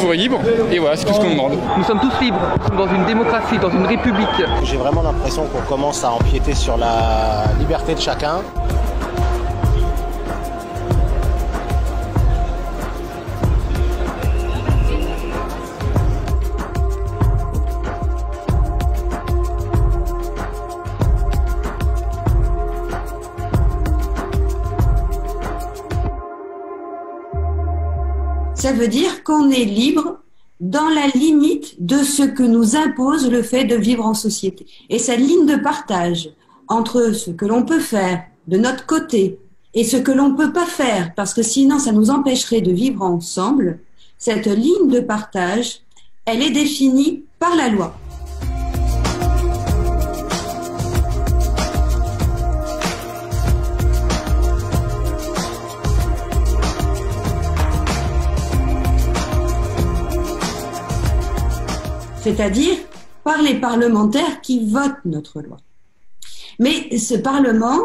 soient libres, et voilà, c'est tout ce qu'on demande. Nous sommes tous libres, nous sommes dans une démocratie, dans une république. J'ai vraiment l'impression qu'on commence à empiéter sur la liberté de chacun. Ça veut dire qu'on est libre dans la limite de ce que nous impose le fait de vivre en société. Et cette ligne de partage entre ce que l'on peut faire de notre côté et ce que l'on ne peut pas faire, parce que sinon ça nous empêcherait de vivre ensemble, cette ligne de partage, elle est définie par la loi. C'est-à-dire par les parlementaires qui votent notre loi. Mais ce Parlement,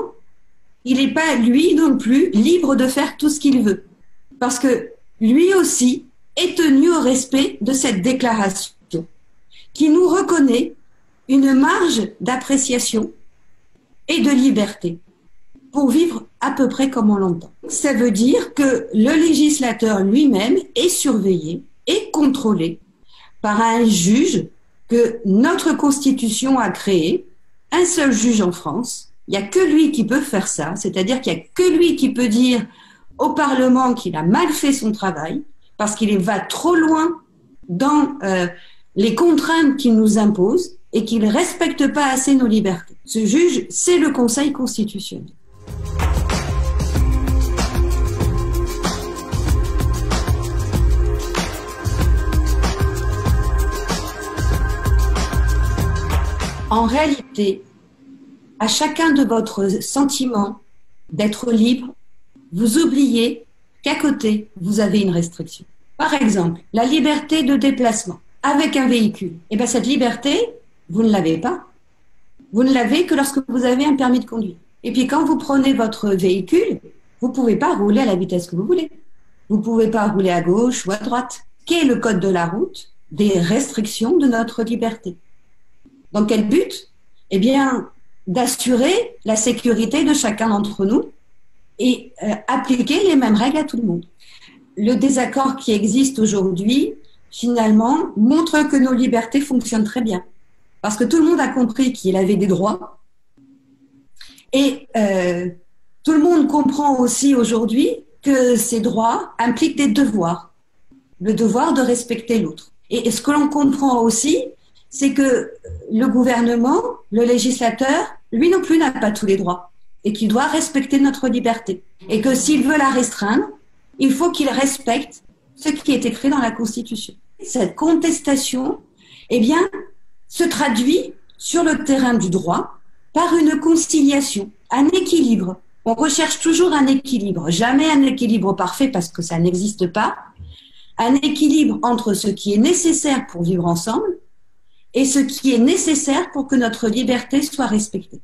il n'est pas, lui non plus, libre de faire tout ce qu'il veut. Parce que lui aussi est tenu au respect de cette déclaration qui nous reconnaît une marge d'appréciation et de liberté pour vivre à peu près comme on l'entend. Ça veut dire que le législateur lui-même est surveillé et contrôlé par un juge que notre Constitution a créé, un seul juge en France. Il n'y a que lui qui peut faire ça, c'est-à-dire qu'il n'y a que lui qui peut dire au Parlement qu'il a mal fait son travail, parce qu'il va trop loin dans les contraintes qu'il nous impose et qu'il ne respecte pas assez nos libertés. Ce juge, c'est le Conseil constitutionnel. En réalité, à chacun de votre sentiment d'être libre, vous oubliez qu'à côté, vous avez une restriction. Par exemple, la liberté de déplacement avec un véhicule. Eh bien, cette liberté, vous ne l'avez pas. Vous ne l'avez que lorsque vous avez un permis de conduire. Et puis, quand vous prenez votre véhicule, vous ne pouvez pas rouler à la vitesse que vous voulez. Vous ne pouvez pas rouler à gauche ou à droite. Qu'est le code de la route? Des restrictions de notre liberté. Dans quel but? Eh bien, d'assurer la sécurité de chacun d'entre nous et appliquer les mêmes règles à tout le monde. Le désaccord qui existe aujourd'hui, finalement, montre que nos libertés fonctionnent très bien. Parce que tout le monde a compris qu'il avait des droits. Et tout le monde comprend aussi aujourd'hui que ces droits impliquent des devoirs. Le devoir de respecter l'autre. Et ce que l'on comprend aussi, c'est que le gouvernement, le législateur, lui non plus n'a pas tous les droits et qu'il doit respecter notre liberté. Et que s'il veut la restreindre, il faut qu'il respecte ce qui est écrit dans la Constitution. Cette contestation, eh bien, se traduit sur le terrain du droit par une conciliation, un équilibre. On recherche toujours un équilibre, jamais un équilibre parfait parce que ça n'existe pas. Un équilibre entre ce qui est nécessaire pour vivre ensemble et ce qui est nécessaire pour que notre liberté soit respectée.